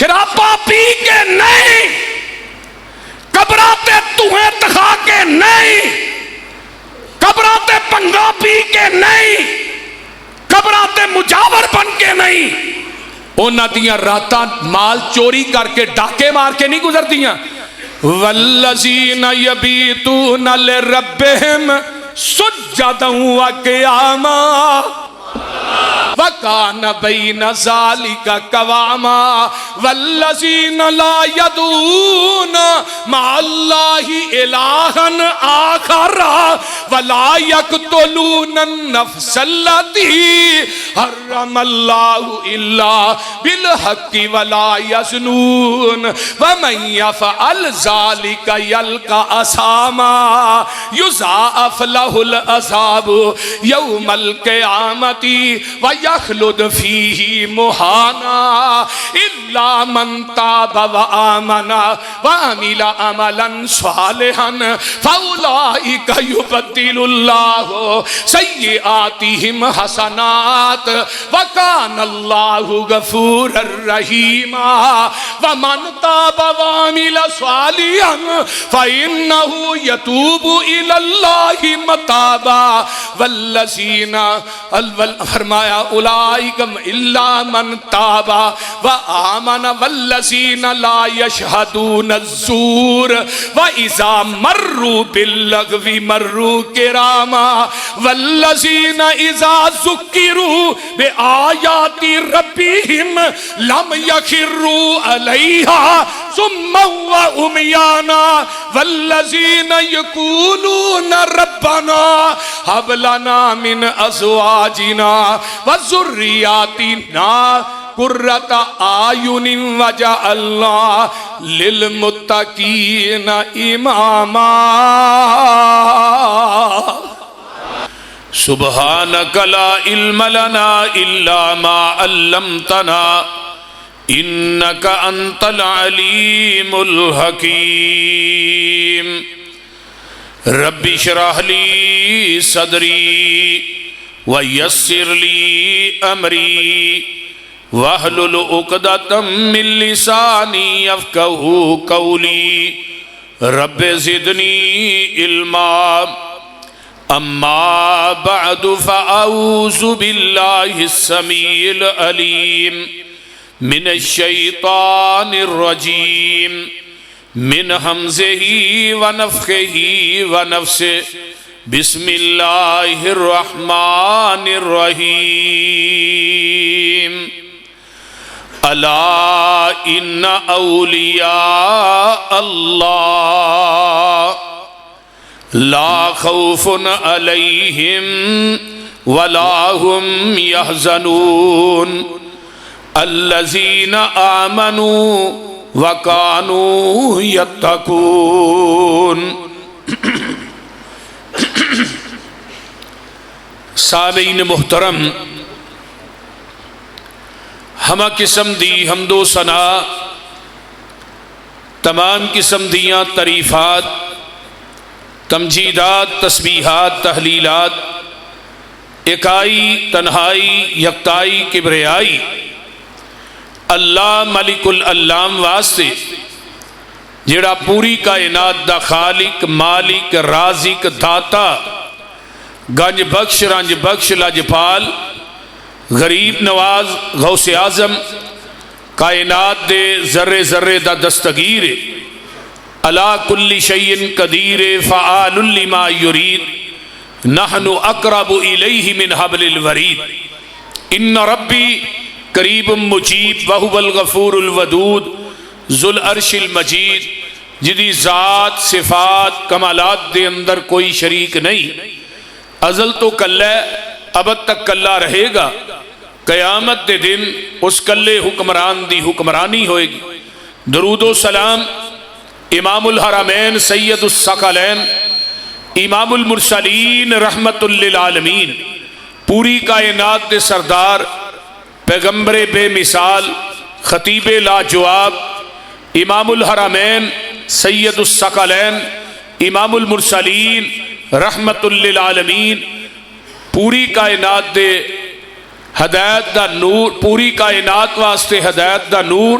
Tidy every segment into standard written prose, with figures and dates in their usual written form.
شرابہ پی کے نہیں، قبراتے تہیں تخا کے نہیں، قبراتے پنگا پی کے نہیں، قبراتے مجاور بن کے نہیں، اونا دیاں راتاں مال چوری کر کے ڈاکے مار کے نہیں گزر دیاں۔ والذین یبیتون لربہم سجدا وقیاما وَكَانَ بَيْنَ ذَلِكَ قَوَامًا وَالَّذِينَ لَا يَدْعُونَ مَعَ اللَّهِ إِلَٰهًا آخَرَ وَلَا يَقْتُلُونَ النَّفْسَ الَّتِي حَرَّمَ اللَّهُ إِلَّا بِالْحَقِّ وَلَا يَزْنُونَ وَمَن يَفْعَلْ ذَلِكَ يَلْقَ أَثَامًا يُضَاعَفْ لَهُ الْعَذَابُ يَوْمَ الْقِيَامَةِ وَيَخْلُدْ فِيهِ مُهَانًا إِلَّا مَنْ تَابَ وَآمَنَ وَعَمِلَ عَمَلًا صَالِحًا فَأُولَئِكَ يُبَدِّلُ اللَّهُ سَيِّئَاتِهِمْ حَسَنَاتٍ وَكَانَ اللَّهُ غَفُورًا رَحِيمًا وَمَنْ تَابَ وَعَمِلَ صَالِحًا فَإِنَّهُ يَتُوبُ إِلَى اللَّهِ مَتَابًا وَالَّذِينَ فرمایا اولئکم الا من تاب وآمن والذین لا یشہدون الزور واذا مروا باللغو مروا کراما والذین اذا ذکروا بآیات ربهم لم یخروا علیہا ثما وعمیانا والذین یقولون ربنا هب لنا من ازواجنا وذریاتنا قرۃ اعین وجعلنا للمتقین اماما سبحانک لا علم لنا الا ما علمتنا انک انت العلیم الحکیم رب اشرح لی صدری ویسر لی امری واحلل عقدۃ من لسانی یفقہوا قولی رب زدنی علما اما بعد فاعوذ باللہ السمیع العلیم من الشیطان الرجیم من حمزه ونفخه ونفسه بسم اللہ الرحمن الرحیم الا ان اولیاء اللہ لا خوف علیہم ولا هم يحزنون الذین آمنوا وَكَانُوا يَتَّقُونَ سامعین محترم، ہمہ قسم دی حمد و ثنا، تمام قسم دیاں تعریفات، تمجیدات، تسبیحات، تحلیلات، اکائی، تنہائی، یکتائی، کبریائی اللہ ملک العلام واسطے جڑا پوری کائنات دا خالق، مالک، رازق، داتا، گنج بخش، رنج بخش، لاجپال، غریب نواز، غوث اعظم، کائنات دے ذرے ذرے دا دستگیر، علا کل شیء قدیر، فعال لما یرید، نحن اقرب الیہ من حبل الورید، ان ربی قریب مجیب وہو الغفور الودود ذو العرش المجید، جدی ذات، صفات، کمالات دے اندر کوئی شریک نہیں، ازل تو کلہ ابد تک کلہ رہے گا، قیامت دے دن اس کلے حکمران دی حکمرانی ہوئے گی۔ درود و سلام امام الحرمین سید الثقلین امام المرسلین رحمت للعالمین، پوری کائنات دے سردار، پیغمبر بے مثال، خطیب لاجواب، امام الحرمین سید الثقلین امام المرسلین رحمت للعالمین، پوری کائنات دے ہدایت دا نور، پوری کائنات واسطے ہدایت دا نور،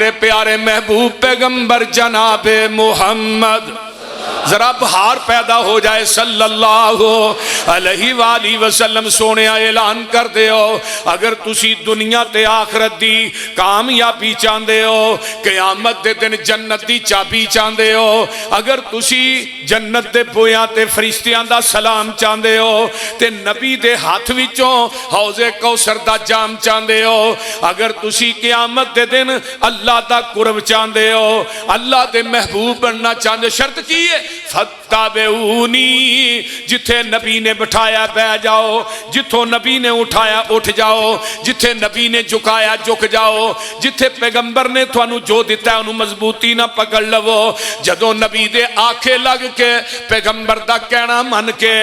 میرے پیارے محبوب پیغمبر جناب محمد. ذرا بہار پیدا ہو جائے صلی اللہ علیہ وآلہ وسلم. سونے اعلان کر دیو اگر تسی دنیا تے آخرت دی کامیابی چاہندے ہو, قیامت دے دن جنت دی چابی چاہندے ہو, اگر تسی جنت دے بویاں تے فرشتیاں دا سلام چاہندے ہو, تے نبی دے ہاتھ وچوں حوض کوثر دا جام چاہندے ہو, اگر تسی قیامت دے دن اللہ دا قرب چاہندے ہو, اللہ دے محبوب بننا چاہندے, شرط کی ہے فَاتَّبِعُونِی, جتھے نبی نے بٹھایا بہ جاؤ, جتھوں نبی نے اٹھایا اٹھ جاؤ, جتھے نبی نے جھکایا جھک جاؤ, جتھے پیغمبر نے تھانو جو دیتا ہے انہوں مضبوطی نہ پکڑ لو. جدوں نبی دے آنکھیں لگ کے پیغمبر دا کہنا من کے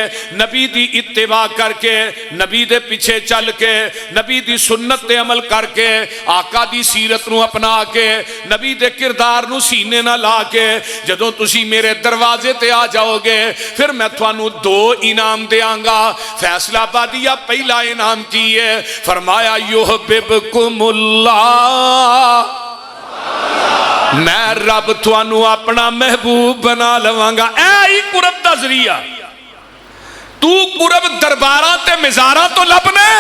نبی دی اتباع کر کے نبی دے پیچھے چل کے نبی دی سنت تے عمل کر کے آقا دی سیرت نو اپنا کے نبی دے کردار نو سینے نہ لا کے جدوں تسی میرے دروازے تے آ جاؤ گے پھر میں تھانو 2 انعام دیاں گا. فیصلہ آبادیہ پہلا انعام کی ہے, فرمایا یحببکم اللہ, میں رب تھانو اپنا محبوب بنا لواں گا. اے ہی قرب دا ذریعہ. تو قرب درباراں تے مزاراں تو لبنے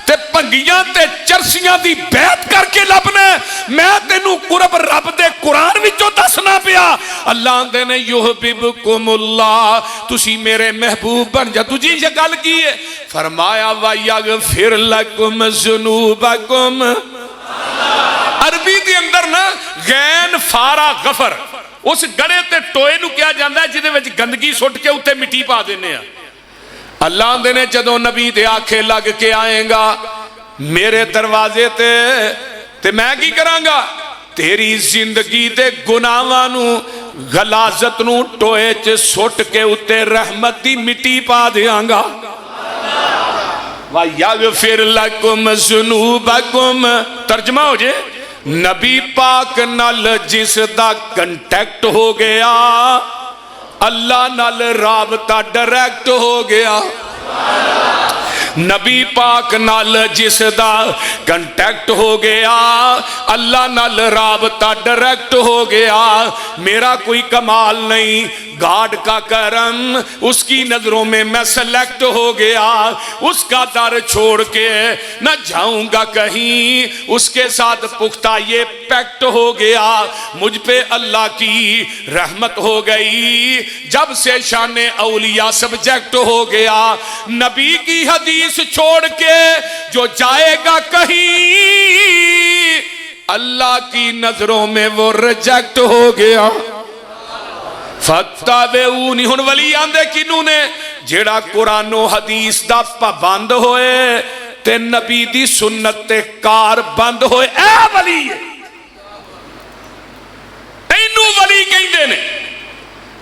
تے پنگیاں تے چرسیاں دی بیعت کر کے لبنے, میں تینوں قرب رب دے قرآن وچوں دسنا پیا. اللہ دے نے یحببکم اللہ, تسی میرے محبوب بن جا. تجھی یہ گل کی ہے, فرمایا وَيَغْفِرْ لَكُمْ ذُنُوبَكُمْ. عربی دے اندر نا غین فارا غفر اس گڑے تے ٹوئے نو کیا جاندہ ہے جدے وچ گندگی سٹ کے اتے مٹی پا دینے ہیں. اللہ دے نے جدوں نبی دے آنکھیں لگ کے آئیں گا میرے دروازے تے میں کی کراں گا, تیری زندگی دے گناہاں نو غلاظت نو ٹوئے چ سٹ کے اتے رحمت دی مٹی پا دیاں گا. وَيَغْفِرْ لَكُمْ ذُنُوبَكُمْ. ترجمہ ہو جائے, نبی پاک نال جس دا کنٹیکٹ ہو گیا اللہ نال رابطہ ڈائریکٹ ہو گیا. نبی پاک نال جس دا کنٹیکٹ ہو گیا اللہ نال رابطہ ڈائریکٹ ہو گیا. میرا کوئی کمال نہیں, گاڈ کا کرم, اس کی نظروں میں میں سلیکٹ ہو گیا. اس کا در چھوڑ کے نہ جاؤں گا کہیں, اس کے ساتھ پختہ یہ پیکٹ ہو گیا. مجھ پہ اللہ کی رحمت ہو گئی جب سے شان اولیاء سبجیکٹ ہو گیا. نبی کی حدیث چھوڑ کے جو جائے گا کہیں اللہ کی نظروں میں وہ ریجیکٹ ہو گیا. فَاتَّبِعُونِی. ہن ولی آندے کنوں نے, جیڑا قرآن و حدیث دا پابند ہوئے تے نبی دی سنت تے کار بند ہوئے. اے ولی ہے, اینو ولی کہندے نے.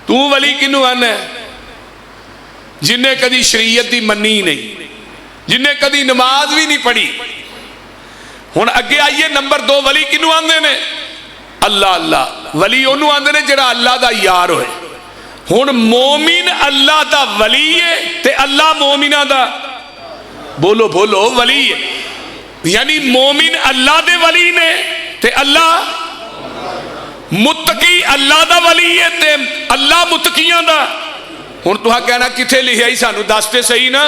تو ولی کنوں آنے, جنہیں کدی شریعت دی منی نہیں, جنہیں کدی نماز بھی نہیں پڑھی. ہن اگے آئیے نمبر 2, ولی کنوں آندے نے, اللہ اللہ. ولی انہوں آندے نے جڑا اللہ دا یار ہوئے. ہن مومن اللہ دا ولی ہے تے اللہ مومنہ دا بولو بولو ولی ہے. یعنی مومن اللہ دے ولی نے تے اللہ متقی اللہ دا ولی ہے تے اللہ متقیاں دا. ہن تو کہنا کتھے لکھیا ہی سانو دستے صحیح نا.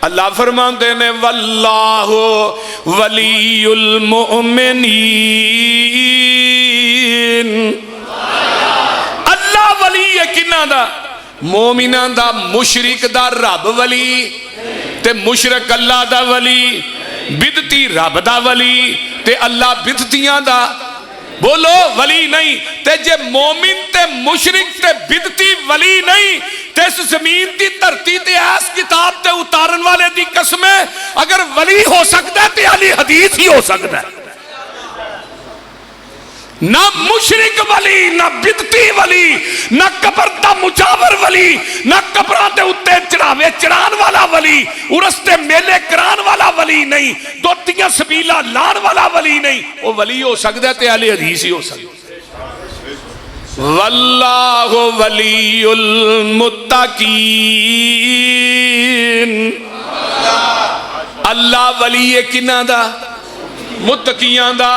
اللہ فرماندے نے واللہ ولی المؤمنین, اللہ ولی ہے کنہ دا, مومنہ دا. مشرک دا رب ولی تے مشرک اللہ دا ولی, بدتی رب دا ولی تے اللہ بدتیاں دا بولو ولی نہیں. تے جے مومن تے مشرک تے بدتی ولی نہیں تے اس زمین دی دھرتی تے ایس کتاب تے اتارن والے دی قسمیں اگر ولی ہو سکتا ہے تے علی حدیث ہی ہو سکتا ہے. نہ مشرک ولی, نہ بدتی ولی, نہ قبر دا مجاور ولی, نہ قبران دے اتے چڑھاوے چڑھان والا ولی, ارستے میلے کران والا ولی نہیں, دوتیاں سبیلہ لان والا ولی نہیں. وہ ولی ہو سکتا ہے تے اہل حدیث ہی ہو سکتا ہے. واللہ ولی المتقین, اللہ ولی ہے کنہ دا, متقیاں دا.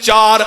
4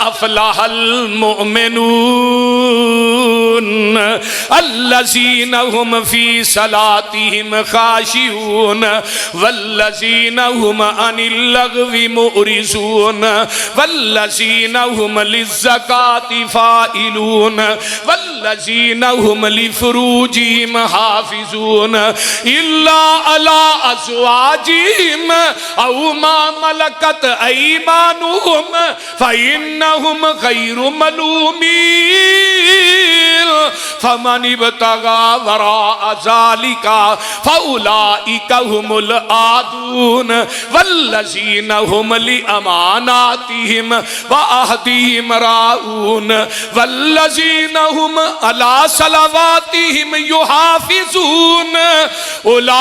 افلح المؤمنون الذین هم فی صلاتهم خاشعون والذین هم عن اللغو معرضون والذین هم للزکاة فاعلون والذین هم لفروجهم حافظون الا علی ازواجهم او ما ملکت ایمانهم فإنهم غیر ملومین فمن ابتغى وراء ذلك فأولئك هم العادون والذین هم لأماناتهم وعهدهم راعون والذین هم على صلواتهم يحافظون أولئك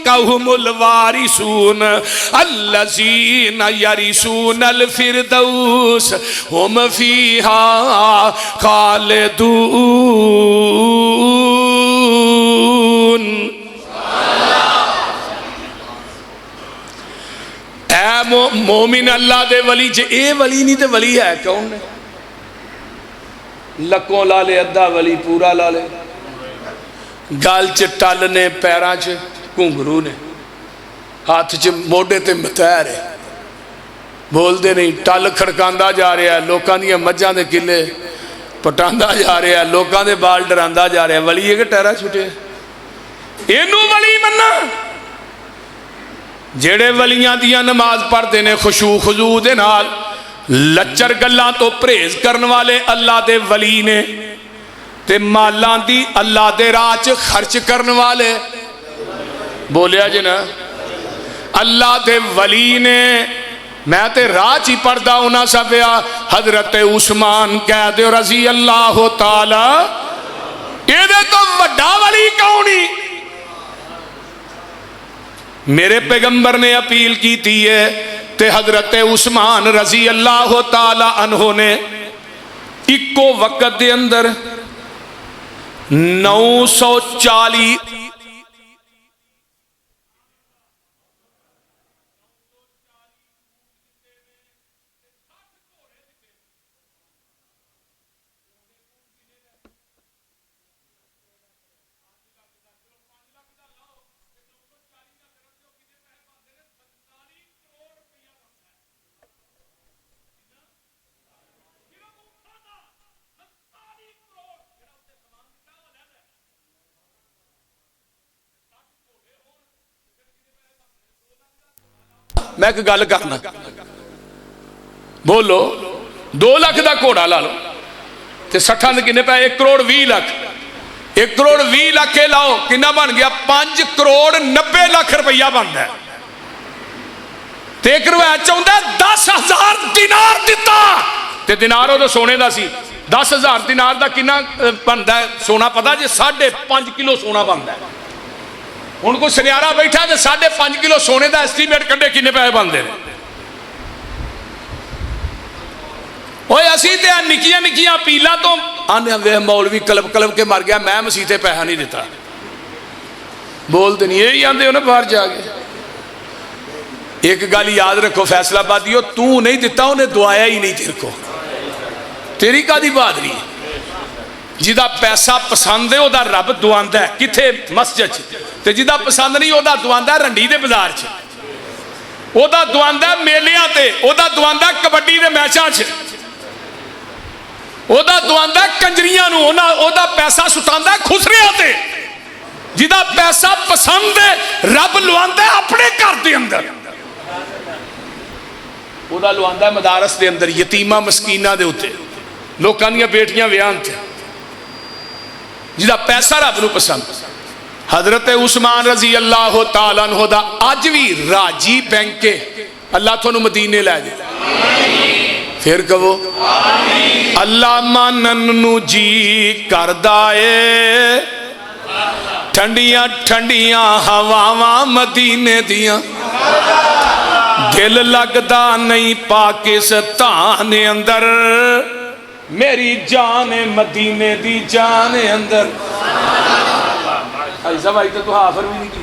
هم الوارثون الذين يرثون الفردوس هم فيها خالدون. اے مومن اللہ دے ولی جے اے ولی نہیں تے ولی ہے کون نے؟ لکوں لا لے ادھا ولی پورا لا لے گال چ ٹل نے پیراں چ گھنگرو نے ہاتھ چ موڈے تے متیر ہے بول دے نہیں ٹل کھڑکاندا جا رہا ہے لوکاں دیاں مجھاں دے کلے پٹاندا جا رہا ہے لوکاں دے بال ڈراندا جا رہا ہے ولی ہے کہ ٹہرا چھٹے اینو ولی مننا جڑے ولیاں دیاں نماز پڑھتے نے خشوع خضوع دے نال لچر گلاں تو پرہیز کرن والے اللہ دے ولی نے تے مالاں دی اللہ دے راہ چ خرچ کرن والے بولیا جی نا اللہ دے ولی نے میں تے راہ چی پڑھدا ہونا سا پیا حضرت عثمان کہہ دے رضی اللہ تعالی یہ دے تو وڈا ولی کونی میرے پیغمبر نے اپیل کی تھی ہے تے حضرت عثمان رضی اللہ تعالی عنہ نے اکو وقت دے اندر 940 میں ایک گل کرنا بولو 2 لاکھ دا گھوڑا لا لو تے 60 دے کنے پے 1 کروڑ 20 لاکھ 1 کروڑ 20 لاکھ کے لاؤ کنا بن گیا 5 کروڑ 90 لاکھ روپیہ بنتا ہے تے ایک روایت چاہتا ہے 10,000 دینار دیتا تے دینار ہو تو سونے دا سی 10,000 دینار دا کنا بنتا ہے سونا پتا جی 5.5 کلو سونا بنتا ہے ان کو سنیارہ بیٹھا ہے 5.5 کلو سونے دا اسٹیمیٹ کڈے کنے پیسے بندے نے اوے اسی تے نکیاں نکیاں پیلا تو آنے وے مولوی کلب کلب کے مر گیا میں مسیح تے پیسہ نہیں دیتا بولتے نہیں یہی آندے ہو نا باہر جا کے ایک گل یاد رکھو فیصلہ آبادیو تو نہیں دیتا انہیں دعایا ہی نہیں تیرے کو تیری کا دی بہادری جدا پیسہ پسند ہے دا رب دعاندا ہے کتھے مسجد تے جدا پسند نہیں دا دعاندا ہے رنڈی دے بازار چ دا دعاندا ہے میلیاں تے دا دعاندا ہے کبڈی دے میچاں چ دا دعاندا ہے کنجریاں نو دا پیسہ سٹاندا ہے خسریاں تے جدا پیسہ پسند ہے رب لواندا ہے اپنے گھر دے اندر دا لواندا ہے مدارس دے اندر یتیمہ مسکینہ دے ہوتے لوکاں دیاں بیٹیاں ویان تے جدا پیسہ رب نو پسند حضرت عثمان رضی اللہ تعالیٰ عنہ دا آج بھی راجی بینک کے اللہ تھونو مدینے لے دے پھر کہو اللہ مانن نو جی کردائے ٹھنڈیاں ٹھنڈیاں ہواواں مدینے دیاں دل لگدا نہیں پاکستان اندر میری جان مدینے دی جان اندر ایسا بھائی تو حافر بھی نہیں کی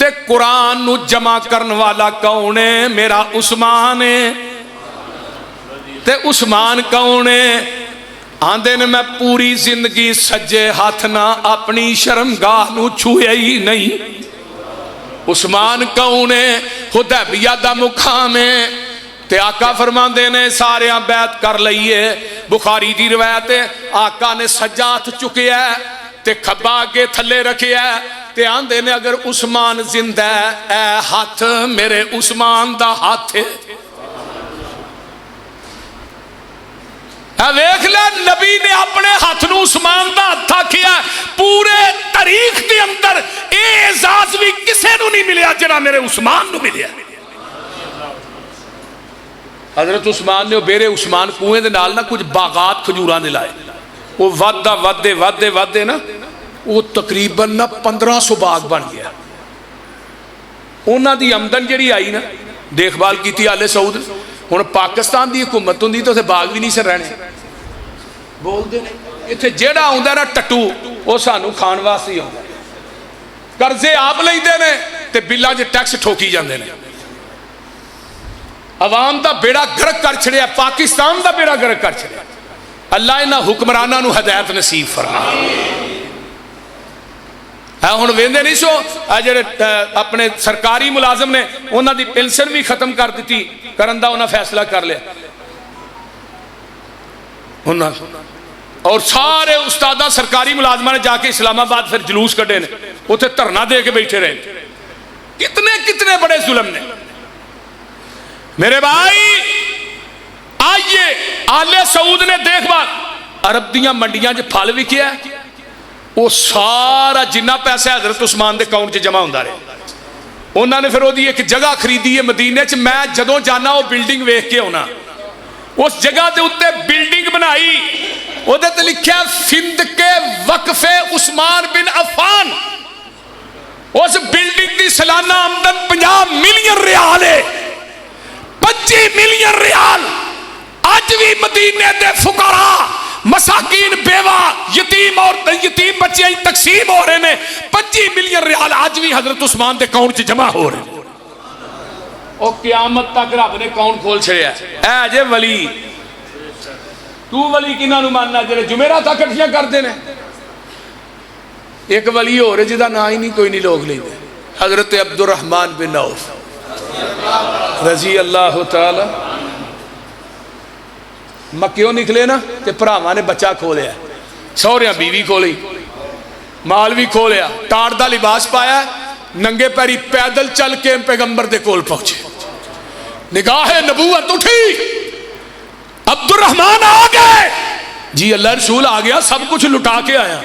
تے قرآن نو جمع کرن والا کون ہے؟ میرا عثمان ہے۔ تے عثمان کون ہے؟ آندے نے میں پوری زندگی سجے ہاتھ نہ اپنی شرمگاہ نو چھویا ہی نہیں۔ عثمان کون ہے؟ حدیبیہ دا مقام ہے تے آقا فرماندے نے سارے بیعت کر لئیے۔ بخاری دی روایت ہے آقا نے سجات چکیا ہے تے کھبا کے تھلے رکھیا ہے تے آندے نے اگر عثمان زندہ ہے اے ہاتھ میرے عثمان دا ہاتھ ہے۔ ویکھ لے نبی نے اپنے ہاتھ نو عثمان دا ہاتھ کیا۔ پورے تاریخ دے اندر اے اعزاز بھی کسے نو نہیں ملیا جنا میرے عثمان نو ملیا۔ حضرت عثمان نے بیرے عثمان کنویں دے نال نہ کچھ باغات کھجوراں دے لائے، وہ ودے نا وہ تقریباً نہ 1500 باغ بن گیا۔ انہاں دی آمدن جڑی آئی نا دیکھ بھال کیتی آل سعود۔ ہن پاکستان دی حکومت ہوندی تو اسے باغ بھی نہیں سر رہنے بول دے اتنے جیڑا ہوندا نا ٹٹو وہ سانو کھان واسطے ہی ہوندا، قرضے آپ لیندے نے تے بلاں وچ ٹیکس ٹھوکی جاندے نے۔ عوام دا بیڑا گرک کر چھڑیا، پاکستان دا بیڑا گرک کر چھڑیا۔ اللہ انہاں حکمراناں نو ہدایت نصیب فرمائے۔ ہن ویندے نہیں سو جڑے اپنے سرکاری ملازم نے انہاں دی پنشن بھی ختم کر دتی، کرن دا انہاں فیصلہ کر لیا۔ اور سارے استادہ سرکاری ملازمہ نے جا کے اسلام آباد پھر جلوس کڈے نے، اتنے دھرنا دے کے بیٹھے رہے۔ کتنے بڑے ظلم نے میرے بھائی۔ آئیے آل سعود نے دیکھ بات عرب دیاں منڈیاں جو پھل بھی کیا وہ سارا جنہ پیسہ حضرت عثمان دے اکاؤنٹ جمع ہوندہ رہے۔ انہوں نے پھر وہ دی ایک جگہ خریدی ہے مدینے چ، میں جدوں جانا وہ بلڈنگ ویکھ کے ہونا، اس جگہ دے اتے بلڈنگ بنائی، وہ دے لکھیا سندھ کے وقف عثمان بن عفان۔ اس بلڈنگ دی سالانہ آمدن 50 ملین ریال ہے، 25 ملین ریال آج بھی مدینے دے فقراء مساکین بیوہ یتیم اور یتیم بچے تقسیم ہو رہے ہیں۔ 25 ملین ریال آج بھی حضرت عثمان دے اکاؤنٹ جمع ہو رہے ہیں۔ اور قیامت تک رب نے اکاؤنٹ کھول چھڑیا اے جے ولی۔ تو ولی کنہاں نو ماننا جڑے جمعرات اکٹھیاں کردے نے؟ ایک ولی ہو رہے جدا نا ہی نہیں کوئی نہیں لوگ لیندے، حضرت عبد الرحمن بن عوف رضی اللہ تعالی۔ مکیوں نکلے نا تے پراواں نے بچہ کھولیا، سوریاں بیوی کھولی، مال بھی کھولیا، ٹاٹ دا لباس پایا، ننگے پیری پیدل چل کے پیغمبر دے کول پہنچے۔ نگاہ نبوت اٹھی، عبد الرحمن آ گئے، جی اللہ رسول آ گیا، سب کچھ لٹا کے آیا۔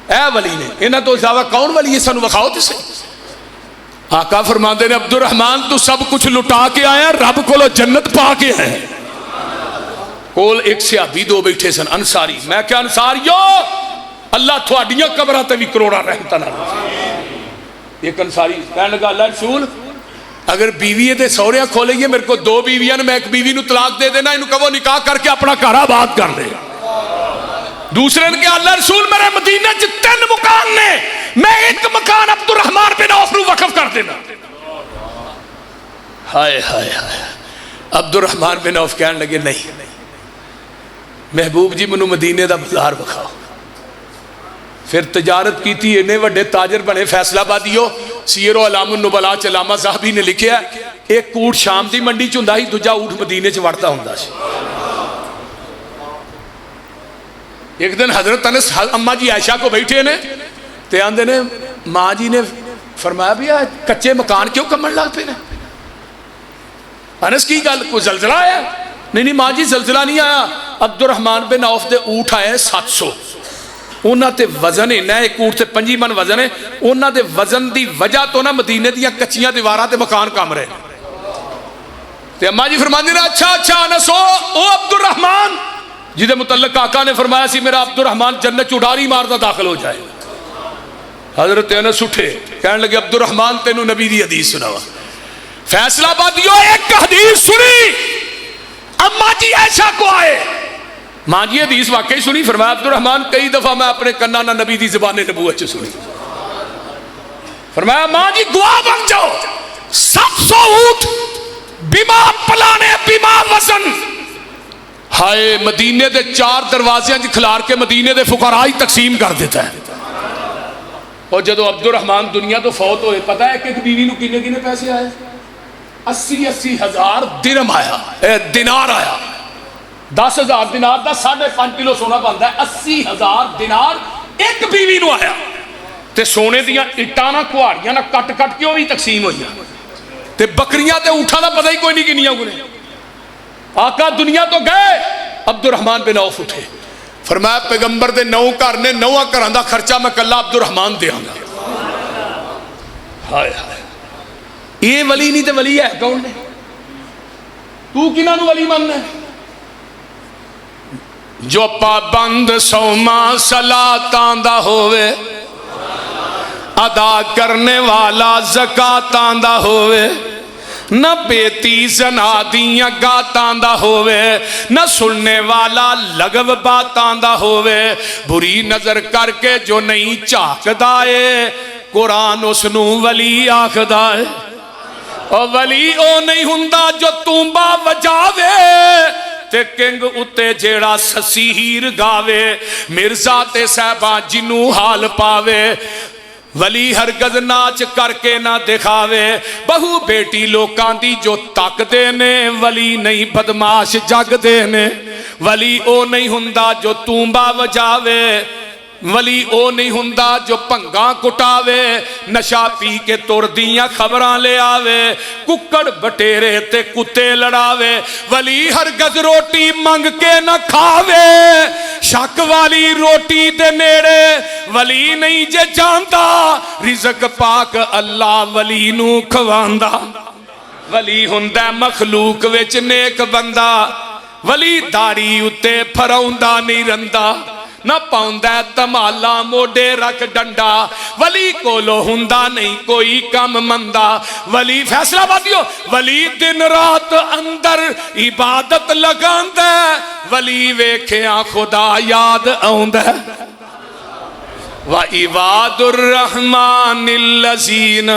اے ولی نے انہاں تو علاوہ کون ولی ہے سانو وکھاؤ تے صحیح۔ آقا فرماندے نے عبد الرحمن تو سب کچھ لٹا کے آیا، رب کولو جنت پا کے آئے۔ کول ایک صحابی دو بیٹھے سن انصاری، میں کیا انصاریو اللہ تھوڑیاں قبراں تے بھی کروڑا رحمتہ نہ۔ ایک انصاری کہنے لگا اللہ رسول اگر بیوی دے سوریاں کھولے گی، میرے کو 2 بیویاں نے، میں ایک بیوی نو طلاق دے دینا، انہوں کہو نکاح کر کے اپنا گھر آباد کر لے۔ دوسرے نے کہا اللہ رسول میرے مدینہ 3 مکان نے، میں ایک مکان عبد الرحمن بن عوف نو وقف کر دینا۔ ہائے ہائے ہائے، عبد الرحمن بن عوف کہنے لگے نہیں محبوب جی منو مدینے دا بازار بکھاؤ۔ پھر تجارت کی تھی، انہیں وڈے تاجر بنے، فیصلہ آبادیو سیر و علام النبلاء علامہ صاحبی نے لکھیا ایک اونٹ شام دی منڈی چ ہوندا سی، دوجا اونٹ مدینے چ وڑتا ہوندا سی۔ ایک دن حضرت انس اماں جی عائشہ کو بیٹھے نے تے آندے نے ماں جی نے فرمایا بھی کچے مکان کیوں کمن لگ پے نے؟ انس کی گل کوئی زلزلہ آیا؟ نہیں ماں جی زلزلہ نہیں آیا، عبد الرحمن بن عوف دے اونٹ آئے 700، انہاں تے وزن ہے نا، ایک اونٹ تے 5 من وزن ہے، انہاں دے وزن دی وجہ تو نا مدینے دیاں کچیاں دیواراں تے مکان کم رہے۔ تے اماں جی فرماندی نے اچھا انس او عبد الرحمن جدے متعلق آقا نے فرمایا سی میرا عبد الرحمن جنت چڑاری مارتا داخل ہو جائے۔ حضرت انس اٹھے کہنے لگے عبد الرحمن تینوں نبی دی حدیث سناوا۔ فیصلہ آبادیو ایک حدیث سنی، اماں جی عائشہ کو آئے، ماں جی حدیث واقعی سنی، فرمایا عبد الرحمن کئی دفعہ میں اپنے کنہ نہ نبی دی زبان نبوت چ سنی۔ فرمایا ماں جی گواہ بن جاؤ 700 اونٹ بما پلانے بما وزن. ہائے مدینے دے 4 دروازے کھلار کے مدینے دے فقراء ہی تقسیم کر دیتا ہے. اور جدو عبد الرحمن دنیا تو فوت ہوئے پتہ ہے کہ ایک بیوی نو کنے کنے پیسے آئے 80 ہزار درہم آیا دینار آیا. 10,000 دینار دا 5.5 کلو سونا بنتا ہے. 80,000 دینار ایک بیوی نو آیا. تے سونے دیاں اٹاں نہ کہاڑیاں نہ کٹ کٹ کے وہ بھی تقسیم ہوئی تے بکریاں تے اونٹاں دا پتہ ہی کوئی نہیں گنیاں گنے. آقا دنیا تو گئے عبد الرحمن بن عوف اٹھے فرمایا پیغمبر دے 9 گھر نے 9 گھراں دا خرچہ میں کلا عبد الرحمن دیاں گا. ہائے ہائے یہ ولی نہیں تے ولی ہے کون نے؟ تو کنہاں نو ولی مننا ہے؟ جو پابند سوما صلاتاں دا ہوئے ادا کرنے والا زکاتاں دا ہوئے نہ بیتی زنا دیاں گاتاں دا ہوئے نہ سننے والا لغو باتاں دا ہوئے بری نظر کر کے جو نہیں چاک دائے قرآن اس نو ولی آکھ دائے. اور ولی او نہیں ہندہ جو تومبا وجاوے تے کنگ اتے جیڑا سسیر گاوے مرزا تے صاحبہ جنو حال پاوے. ولی ہرگز ناچ کر کے نہ دکھاوے بہو بیٹی لوکاں دی جو تک دینے ولی نہیں بدماش جگ دینے. ولی او نہیں ہندہ جو تومبا وجاوے ولی او نہیں ہندہ جو پنگاں کٹاوے نشا پی کے تور دیاں خبراں لے آوے ککڑ بٹیرے تے کتے لڑاوے. ولی ہرگز روٹی منگ کے نہ کھاوے شک والی روٹی دے نیڑے ولی نہیں جے جاندا رزق پاک اللہ ولی نو کھواندا. ولی ہندہ مخلوق وچ نیک بندہ ولی داری اتے پھراؤندا نہیں رندا نہ پاؤندہ تمالا موڑے رکھ ڈنڈا. ولی کولو ہندہ نہیں کوئی کم مندہ. ولی فیصلہ باتیو ولی دن رات اندر عبادت لگاندہ ولی ویکھیاں خدا یاد آؤندہ. وَعِبَادُ الرَّحْمَنِ الَّذِينَ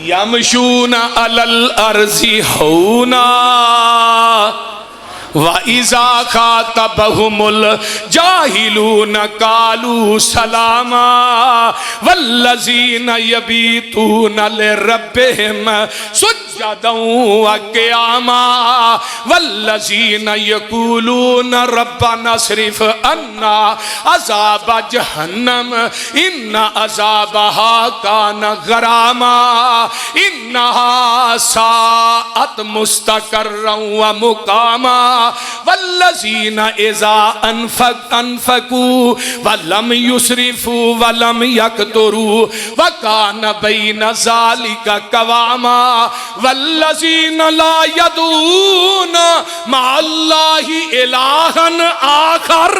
يَمْشُونَ عَلَى الْأَرْضِ هَوْنًا وَإِذَا خَاطَبَهُمُ الْجَاهِلُونَ قَالُوا سَلَامًا وَالَّذِينَ يَبِيتُونَ لِرَبِّهِمْ سُجَّدًا وَقِيَامًا وَالَّذِينَ يَقُولُونَ رَبَّنَا اصْرِفْ عَنَّا عَذَابَ جَهَنَّمَ إِنَّ عَذَابَهَا كَانَ غَرَامًا إِنَّهَا سَاءَتْ مُسْتَقَرًّا وَمُقَامًا والذین اذا انفقوا ولم یسرفوا ولم یقتروا وکان بین ذالک قواما والذین لا یدعون مع اللہ الہا آخر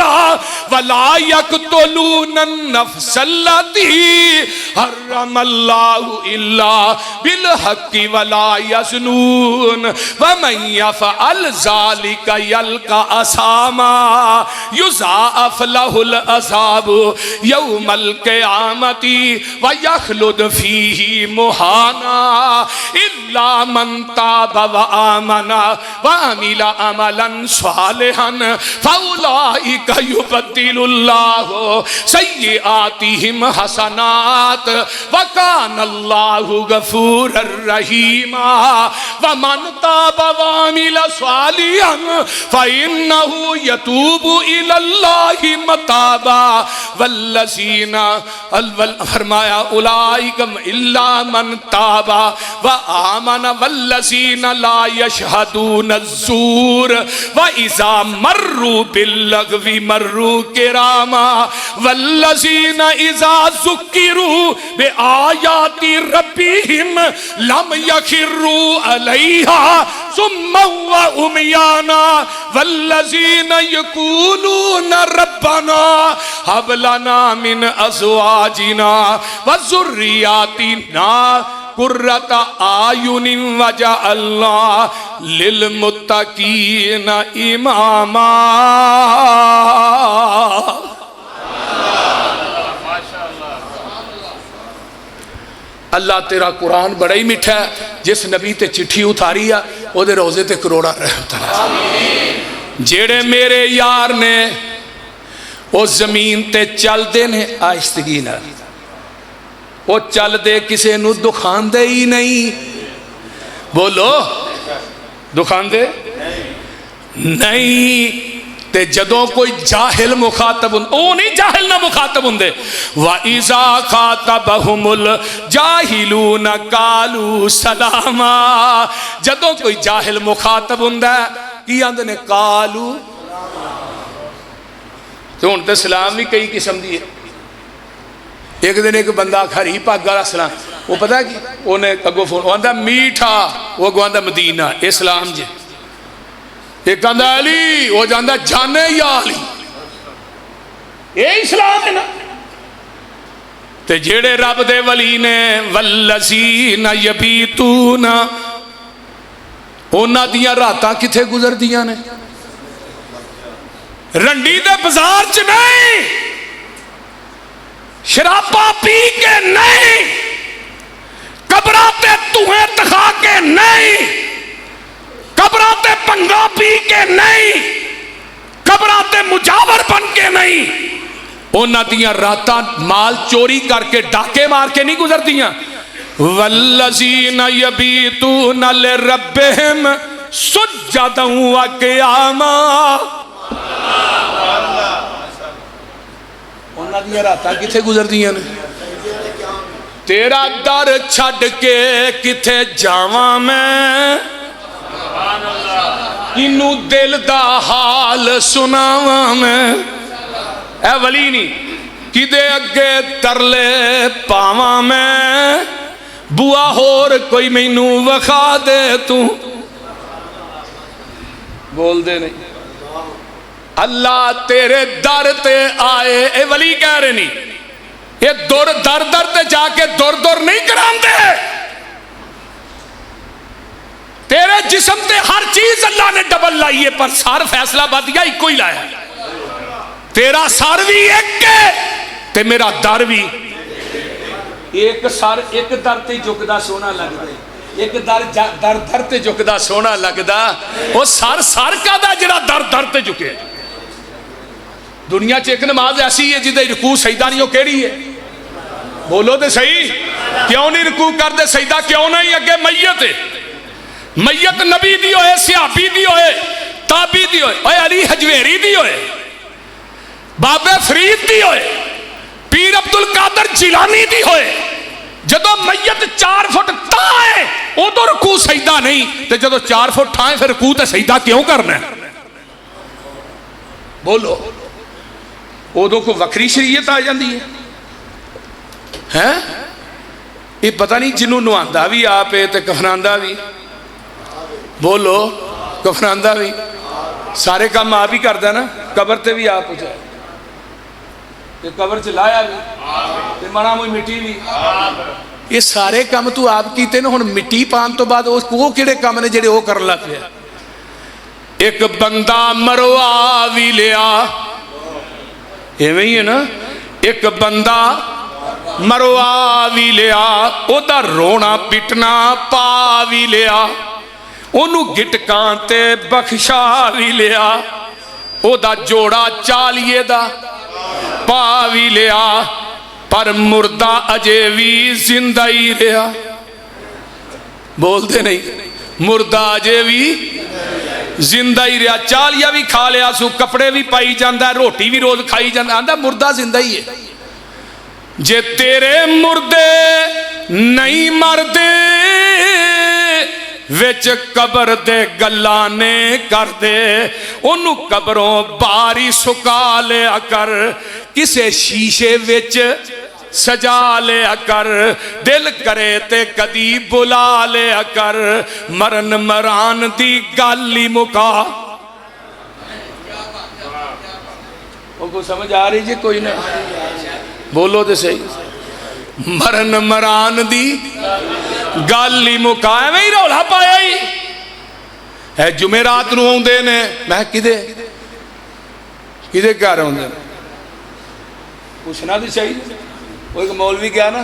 ولا یقتلون النفس التي حرم اللہ الا بالحق ولا یزنون ومن یفعل ذلك یلقا اساما یضاعف له العذاب یوم القیامت ویخلد فیہ مہانا الا من تاب وآمن وعمل عملا صالحا فاولئک یبدل اللہ سیئاتہم حسنات وکان اللہ غفورا رحیما ومن تاب وعمل صالحا فإنه يتوب إلى الله متابا والذين فرمایا اولئک الا من تاب وآمن والذين لا يشهدون الزور وإذا مروا باللغو مروا كراما والذين إذا ذكروا بآيات ربهم لم يخروا عليها صما وعميانا والذين يقولون ربنا هب لنا من ازواجنا وذرياتنا قرة اعين واجعلنا للمتقين اماما. اللہ تیرا قرآن بڑا ہی میٹھا ہے، جس نبی تے چٹھی اتاری ہے او دے روزے تے کروڑا رحمت اللہ۔ جیڑے میرے یار نے وہ زمین تے چل دے نے آہستگی نہ، وہ چل دے کسے نو دکھان دے ہی نہیں، بولو دکھان دے نہیں۔ تے جدوں کوئی جاہل مخاطب ہوں، او نہیں جاہل نہ مخاطب ہوں دے، وَإِذَا خَاطَبَهُمُ الْجَاهِلُونَ قَالُوا سَلَامًا، جدوں کوئی جاہل مخاطب ہوں دے کی آندے نے قالو، تو ان تے سلام بھی کئی قسم دی ہے۔ ایک دن ایک بندہ کھری پاک گالا سلام، وہ پتہ ہے کہ انہیں اگو فون وہ آندہ میٹھا، وہ اگو آندہ مدینہ اسلام جے، ایک آندہ علی، وہ جاندہ جانے یا علی، یہ اسلام ہے نا۔ تے جیڑے رب دے ولی نے والذین یبیتون، اونا دیاں راتاں کتھے گزر دیاں نے؟ رنڈی دے بازار چ نہیں، شرابہ پی کے نہیں، قبراتے توہیں تخا کے نہیں، قبراتے پنگا پی کے نہیں، قبراتے مجاور بن کے نہیں، اونا دیاں راتاں مال چوری کر کے ڈاکے مار کے نہیں گزر دیاں۔ والذین یبیتون لربہم سجدا وقیاما، اونا دیاں راتاں کتھے گزر دیاں نے؟ تیرا در چھڑ کے کتھے جاواں میں، انو دل دا حال سناواں میں، اے ولی نہیں کدے اگے ترلے پاواں میں، بوا ہور کوئی مینو وخا دے تو، بول دے نہیں اللہ تیرے در تے آئے، اے ولی کہہ رہے نہیں یہ در در در تے جا کے در در نہیں کران دے، تیرے جسم تے ہر چیز اللہ نے ڈبل لائی ہے، پر سار فیصلہ بادیا ایک کوئی لایا ہے، تیرا سار بھی ایک ہے تے میرا در بھی ایک سار، ایک در تے جھکدا سونا لگ دے، ایک در در تے جھکدا سونا لگ دا، وہ سار کا دا جڑا در در تے جھکے۔ دنیا چ ایک نماز ایسی ہے جدے رکوع سجدہ نہیں، وہ کیڑی ہے؟ بولو تے صحیح، کیوں نہیں رکوع کر دے سجدہ کیوں نہیں؟ اگے میت ہے، میت نبی دی ہوئے، صحابی دی ہوئے، تابی دی ہوئے، اے علی حجویری دی ہوئے، بابے فرید دی ہوئے، پیر عبدالقادر جیلانی دی ہوئے، جدو میت 4 فٹ تاں ہے او تو رکوع سجدہ نہیں، تے جدو 4 فٹ تھائیں پھر رکوع تے سجدہ کیوں کرنا ہے؟ بولو ادو کو وکری شریعت آ جاندی ہے، یہ پتہ نہیں جنہوں نواندہ بھی آپ ہے تے کفناندہ بھی، بولو کفناندہ بھی سارے کام آپ ہی کردہ نا، قبر تے بھی آپ ہو جائے، یہ قبر چلایا بھی تے منا موئی مٹی بھی، یہ سارے کام تو آپ کیتے نا، ہن مٹی پان تو بعد وہ کیڑے کام نے جڑے وہ کر لگ پیا۔ ایک بندہ مروا بھی لیا، یہ وہی ہے نا، ایک بندہ مروا بھی لیا، او دا رونا پٹنا پا بھی لیا، انہوں گٹکان تے بخشا بھی لیا، او دا جوڑا چالیے دا پا بھی لیا، پر مردہ اجے بھی زندہ ہی رہا، بولتے نہیں مردہ اجے بھی زندہ ہی رہا، چالیا بھی کھا لیا سو، کپڑے بھی پائی جاندہ، روٹی بھی روز کھائی جاندہ، آندہ مردہ زندہ ہی ہے۔ جے تیرے مردے نہیں مردے وچ قبر دے گلانے کر دے، انہوں قبروں باری سکا لیا کر، کسے شیشے وچ سجا لیا کر، دل کرے تے کدی بلا لیا کر، مرن مران دی گالی مکا۔ وہ کو سمجھ آ رہی جی کوئی نہ بولو دے صحیح، مرن مران دی گالی مکا، میں ہی رولا پایا ہی ہے، جمعرات نو ہوں دے نے، میں کدے کہہ رہا ہوں دے پوچھنا دی چاہیے، وہ ایک مولوی کیا نا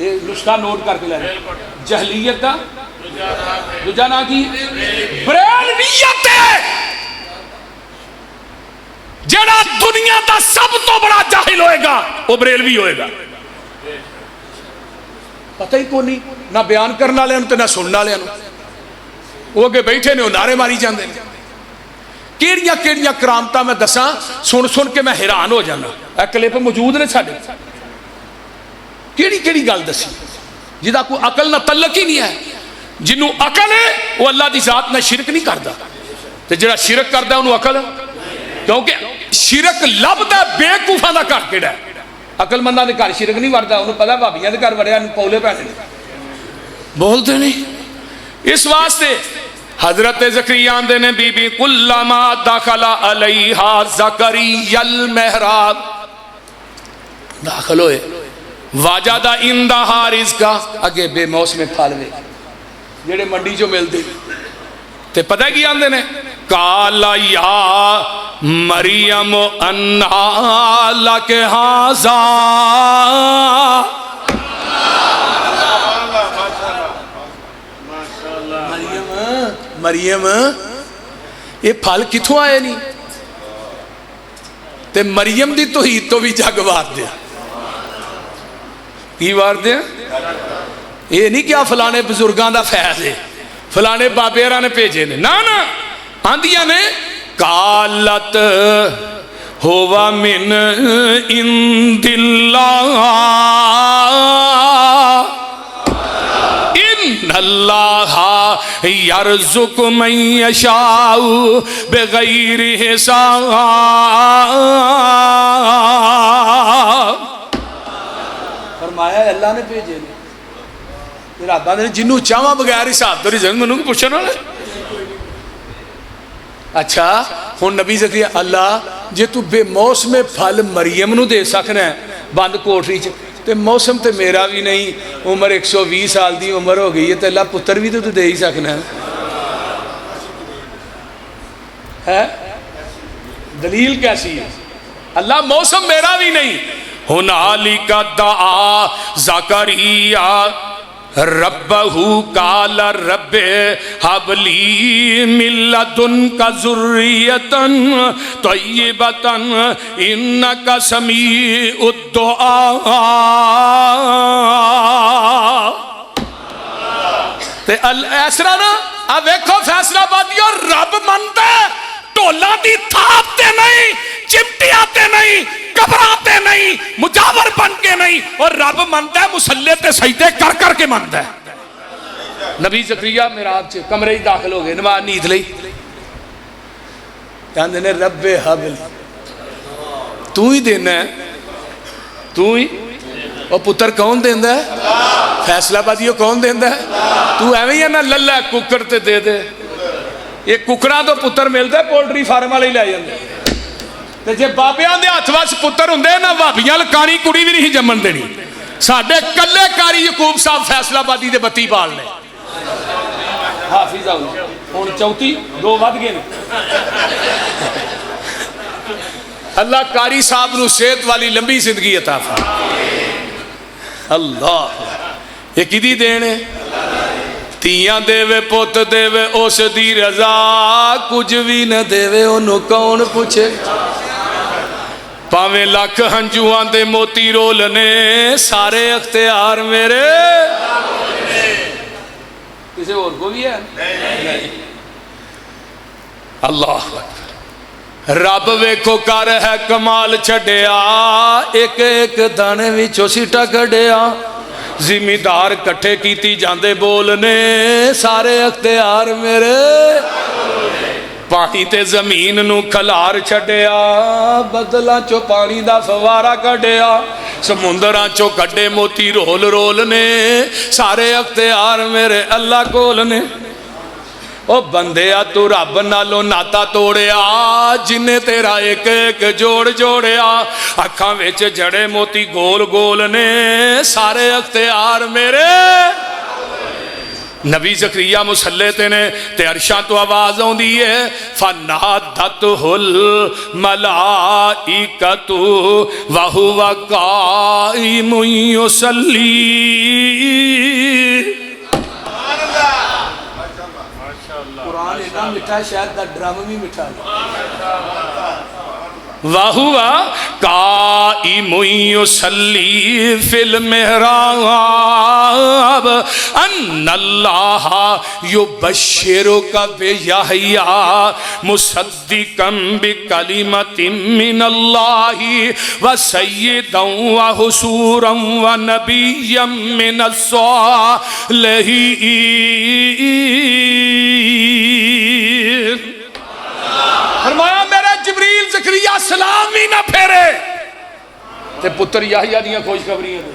یہ نسخہ نوٹ کر کے لینا. جہلیت کا دوجا نام کی بریلویت ہے. جڑا دنیا دا سب تو بڑا جاہل ہوئے گا وہ بریلوی ہوئے گا. پتہ ہی کون نہیں نہ بیان کرنے والے تے نہ سننے والے. وہ اگے بیٹھے نے وہ نعرے ماری جاندے نے. کیڑیاں کیڑیاں کرامتاں میں دساں سن سن کے میں حیران ہو جانا. اے کلپ موجود نے ساڈے. کیڑی کیڑی گل دسی جہاں کوئی عقل نہ تعلق ہی نہیں ہے. جنوں عقل ہے وہ اللہ دی ذات نہ شرک نہیں کرتا تے جڑا شرک کردا انہوں عقل. کیونکہ شرک لبدا بے وقوفاں دا گھر کیڑا ہے. عقل منداں دے گھر شرک نہیں وڑدا. انہوں پتہ بھابیاں دے گھر وڑیا پولے پینے بولتے نہیں. اس واسطے حضرت زکریا آندے نے بی بی کلما دخل علیہا زکریا المحراب داخل ہوئے واجد عندہا رزقا. اگے بے موسم پھل وے جڑے منڈی چوں ملدے تے پتہ کی آندے نے قال یا مریم انہا لک ھذا. مریم یہ پھل کتھوں آئے نہیں تے مریم دی توحید تو بھی جگ وار دیا. کی وار دیا؟ یہ نہیں کیا فلانے بزرگاں دا فیض ہے فلانے بابیراں نے بھیجے نے. نا نا آندیاں نے قالت ہوا من عند اللہ ان اللہ یرزق من یشاء بغیر حساب. فرمایا اللہ نے بھیجے نے ارادہ نے جنوں چاہواں بغیر حساب تو رزق منوں کو پوچھنا ہے. اچھا ہن نبی زکریا اللہ جے تو بے موسم پھل مریم نو دے سکنا ہے بند کوٹری چ تے موسم تے میرا بھی نہیں عمر 120 سال دی عمر ہو گئی ہے تے اللہ پتر بھی تو دے ہی سکنا ہے. دلیل کیسی ہے؟ اللہ موسم میرا بھی نہیں. ہنالک دعا زکریا ربہ قال رب ہب لی من لدنک ذریۃ طیبۃ انک سمیع الدعاء. تے ایسرا نا اب ویکھو فیصلہ آبادیوں رب منتا ہے ٹولا دی تھاپ تے نہیں چمٹیاں تے نہیں قبراں تے نہیں مجاور بن کے نہیں اور رب منتا ہے مسلے تے سجدے کر کر کے منتا ہے. نبی زکریا معراج چ کمرے داخل ہو گئے نماز نیت لئی کہندے نے رب حبل تو ہی دینا ہے تو ہی. اور پتر کون دیندا ہے؟ فیصلہ بادیو کون دیندا ہے؟ تو ایویں ہی نہ للا ککڑ تے دے دے. یہ ککڑا تو پتر ملتا ہے پولٹری فارم والے لے جاندے تے جے بابیاں دے ہاتھ وچ پتر ہوندے نا بھابیاں لکانی کڑی بھی نہیں جمن دینی. ساڈے کلے کاری یعقوب صاحب فیصلہ بادی دے بتی بال نے حافظ ہن چوتھی دو ود گئے. اللہ قاری صاحب نو صحت والی لمبی زندگی عطا فرمائے. اللہ یہ کدی دین ہے؟ تیاں دے وے پوت دے وے اس دی رضا کچھ بھی نہ دے وے انہوں کون پوچھے. پاویں لاکھ ہنجوان دے موتی رولنے سارے اختیار میرے. کسی اور کو بھی ہے نہیں. اللہ رب ویکھو کر ہے کمال چھڈیا ایک ایک دانے وچوں سیٹا کڈیا. زمیندار کٹھے کیتی جاندے بولنے سارے اختیار میرے. پانی تے زمین نو کھلار چھڈیا بدلاں چو پانی دا فوارا کڈیا. سمندراں چو کڈے موتی رول رول نے سارے اختیار میرے اللہ کول نے. او بندیا تو رب نالو ناتا توڑیا جنہیں تیرا ایک ایک جوڑ جوڑیا. اکھاں وچ جڑے موتی گول گول نے سارے اختیار میرے. نبی زکریا مسلے تے نے تے عرشاں تو آواز آندی ہے فنادتہ الملائکۃ وہو قائم یصلی. قرآن اتنا میٹھا شاید دا ڈرام بھی میٹھا ہے. وَهُوَ قَائِمٌ يُصَلِّي فِي الْمِحْرَابِ أَنَّ اللَّهَ يُبَشِّرُكَ بِيَحْيَىٰ مُصَدِّقًا بِكَلِمَةٍ مِّنَ اللَّهِ وَسَيِّدًا وَحَصُورًا وَنَبِيًّا مِّنَ الصَّالِحِينَ. فرمایا میرے جبریل زکریا سلام ہی نہ پھیرے تے پتر یحییٰ دیاں خوشخبریاں دے.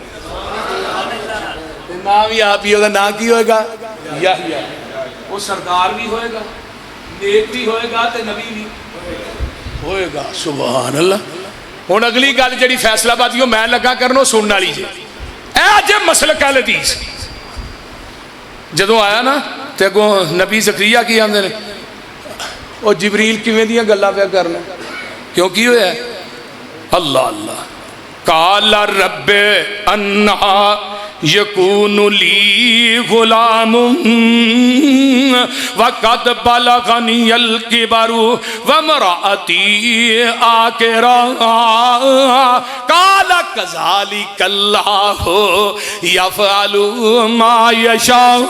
نام ہی آپ ہی ہوگا. نام کی ہوئے گا؟ یحییٰ. وہ سردار بھی ہوئے گا, نیک بھی ہوئے گا تے نبی بھی ہوئے گا. سبحان اللہ. ہن اگلی گل جڑی فیصلہ بازی میں لگا کرنو سنن والی جی. اے جے مسلک اہل حدیث جدوں آیا نا تے اگوں نبی زکریا کی آندے نے اور جبریل کیویں دیاں گلاں پیا کرنا کیوں کی ہویا ہے؟ اللہ اللہ. قال رب انہا یکون لی غلام وقد بلغنی الکبر وامرأتی عاقرہ قال کذالک اللہ یفعل ما یشاء.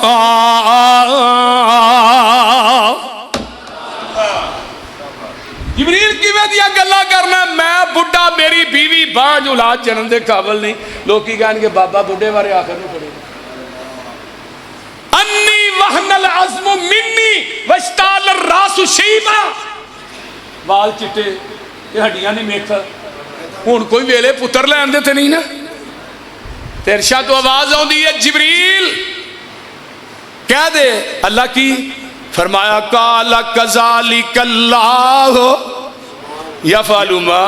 جبریل کیویں دیا گلا کرنا میں بڑھا میری بیوی بانج اولاد جنم دے قابل نہیں. لوگ کی کہیں گے بابا بڑھے بارے آخر میں پڑے انی وہن العظم منی واشتعل الراس شیبا. وال چٹے یہ ہڈیاں نہیں میکھ ہن کوئی ویلے پتر لین دے تے نہیں نا. تے ارشاد تو آواز آندی ہے جبریل کہہ دے اللہ کی. فرمایا قال کذالک اللہ یفعل ما.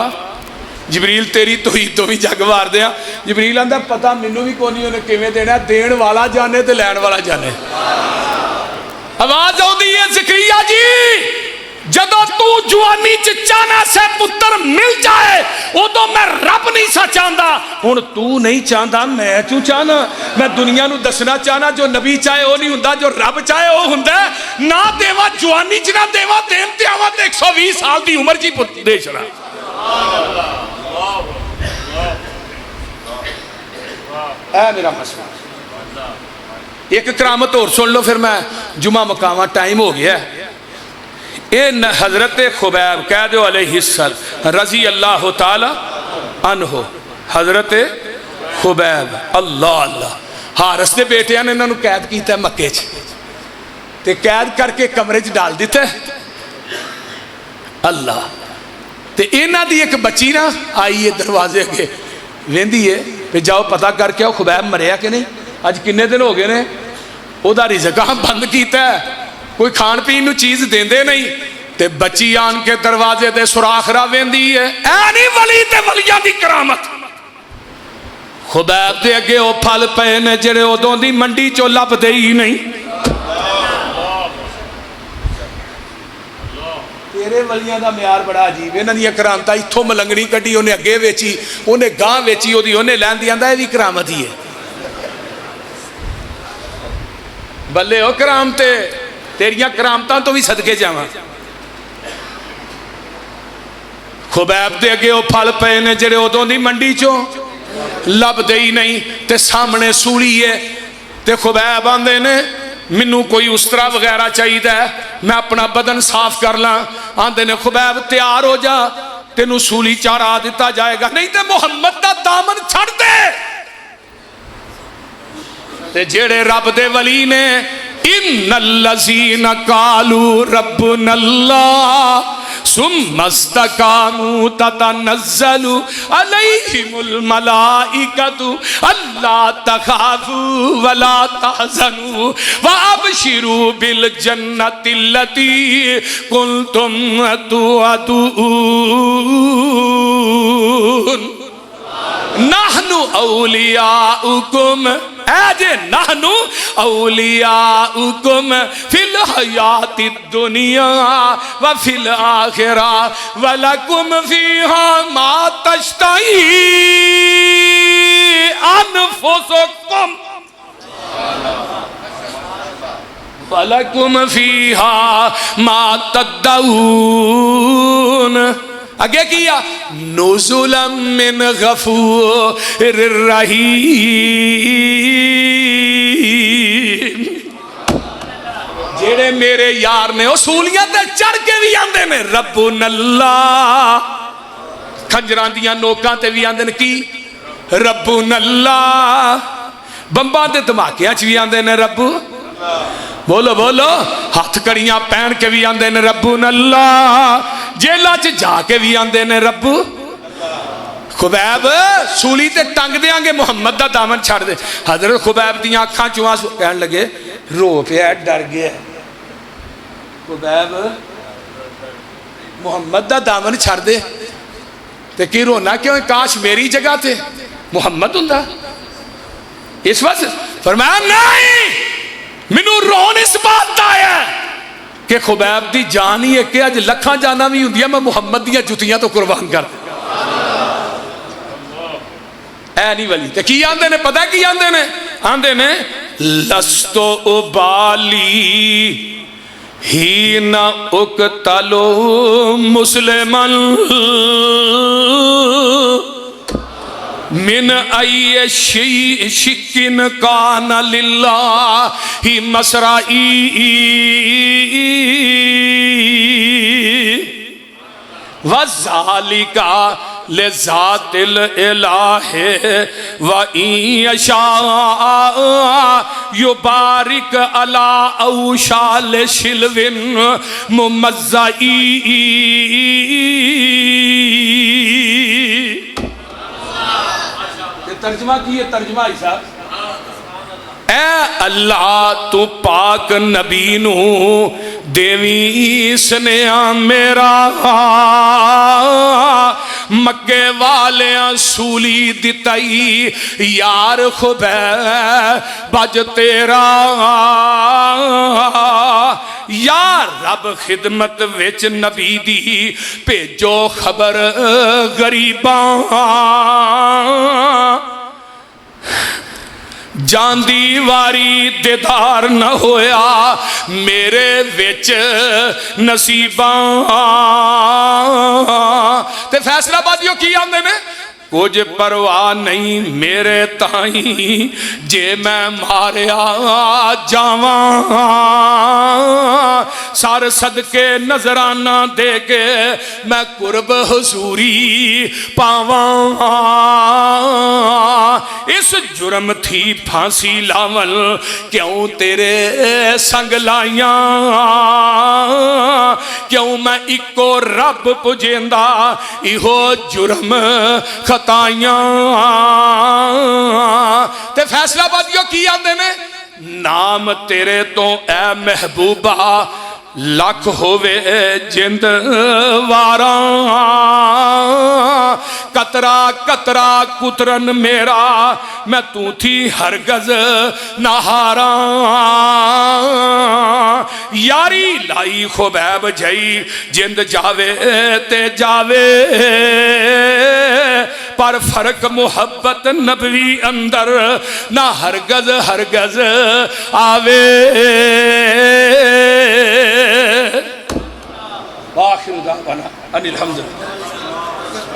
جبریل تیری توحید تو بھی جگ مار دیا. جبریل آندا پتہ مینوں بھی کوئی نہیں انہیں کیویں دینا, دین والا جانے تے لین والا جانے. آواز آندی ہے زکریا جی جدو تو جوانی چانا سے پتر مل جائے ادو میں رب نہیں سا چاہتا. ہن تو نہیں چاہتا میں کیوں چاہنا؟ میں دنیا نو دسنا چاہنا جو نبی چاہے وہ نہیں ہوندا, جو رب چاہے وہ ہوندا. نہ دیوا جوانی چ نہ دیوا دین تے آوا تے 120 سال دی عمر جی دے چھڑا. اے میرا مسئلہ ایک کرامت اور سن لو پھر میں جمعہ مقامہ ٹائم ہو گیا ہے. این حضرت خبیب کہہ دو علیہ السلام رضی اللہ تعالی عنہ. حضرت خبیب اللہ اللہ حارث دے بیٹیاں نے انہوں نے قید کیتا ہے مکے چ تے قید کر کے کمرے چ ڈال دیتا ہے. اللہ تے انہاں دی ایک بچی نا آئی ہے دروازے کے ویندی ہے پہ جاؤ پتہ کر کے آؤ خبیب مریا کہ نہیں, اج کنے دن ہو گئے نے او دا رزق بند کیتا ہے, کوئی کھان پین نو چیز دیندے نہیں. تے بچی آن کے دروازے دے سوراخ را ویندی ہے. اے نہیں ولی تے ولیاں دی کرامت. خبیب دے اگے او پھل پے نے جڑے ادوں دی منڈی چو لب دے ہی نہیں. تیرے ولیاں دا معیار بڑا عجیب ہے. انہاں دی کرامت ایتھوں ملنگڑی کڈی اونے اگے ویچی اونے گاں ویچی اودی اونے لیندی آندا اے وی کرامت ہی ہے. بلے او کرامتے تیریاں کرامتاں تو بھی صدقے جاواں. خبیب دے اگے او پھل پے نے جڑے ادوں دی منڈی چوں لب دے ہی نہیں. تے سامنے سولی ہے تے خبیب آندے نے منوں کوئی استرا وغیرہ چاہیے میں اپنا بدن صاف کر لاں. آندے نے خبیب تیار ہو جا تینوں سولی چارا دیتا جائے گا, نہیں تے محمد دا دامن چھڑ دے. تے جیڑے رب دے ولی نے ان الذین قالوا ربنا اللہ ثم استقاموا تتنزل علیہم الملائکۃ الا تخافوا ولا تحزنوا وابشروا بالجنۃ التی کنتم توعدون نحن اولیاؤکم. اے جے نحنو اولیاؤکم فی الحیات الدنیا و فی الاخرہ ولکم فیہا ما تشتہی انفسکم وَلَكُمْ فِيهَا مَا تَدَّعُونَ آگے کیا نُزُلًا مِّن غَفُورٍ رَحِيمٍ جیڑے میرے یار نے اصولیت چڑھ کے بھی آندے نے ربنا اللہ کھنجران دیاں نوکاں تے بھی آندے نے کی ربنا اللہ بمباں دے دھماکیاں چ بھی آندے نے رب بولو بولو ہاتھ کڑیاں پہن کے بھی آندے نے ربنا اللہ جیلہ چ جا کے بھی آندے نے رب خبیب سولی تے ٹنگ دیاں گے محمد دا دامن چھڑ دے حضرت خبیب دیاں آنکھاں چواں کہن لگے رو پیا ڈر گیا خبیب محمد دا دامن چھڑ دے تے کی رونا کیوں کاش میری جگہ تھے محمد ہوں دا اس وقت فرمایا نہیں منو رون اس بات دا ہے کہ خبیب دی جان ہی ہے کہ آج لکھاں جانا بھی ہوں دیا میں محمد دیا جتیاں تو قربان کر اے نہیں ولی تے کی آندے نے پتہ کی آندے نے آندے نے لستو ابالی ہی نہ اقتلو مسلمن من ای شکن کان للہ مسرائی وَذَلِكَ لِذَاتِ الْإِلَٰهِ وَإِن يَشَاء يُبَارِكْ عَلَىٰ أَوْشَالِ شِلْوٍ مُمَزَّعِي ترجمہ کیے ترجمہ ایسا اے اللہ تو پاک نبی نو دیوی سنیا میرا مکے والیاں سولی دتائی یار خبیب بج تیرا یا رب خدمت وچ نبی دی بھیجو خبر غریباں جاندی واری دیدار نہ ہویا میرے وچ نصیباں تے فیصلہ بادیو کی آندے نے کچھ پرواہ نہیں میرے تائیں جے میں ماریا جاواں سار صدقے نظرانہ دے کے میں قرب حضوری پاواں اس جرم تھی پھانسی لاول کیوں تیرے سنگ لائیاں کیوں میں اکو رب پجیندہ ایہو جرم خطائیاں تے فیصلہ بادیو کی آندے نے نام تیرے تو اے محبوبہ لکھ ہوئے جند واراں قطرہ قطرہ کترن میرا میں تو تھی ہرگز نہاراں یاری لائی خبیب جائی جند جاوے تے جاوے پر فرق محبت نبوی اندر نہ ہرگز ہرگز آوے آخر دعوانا ان الحمدللہ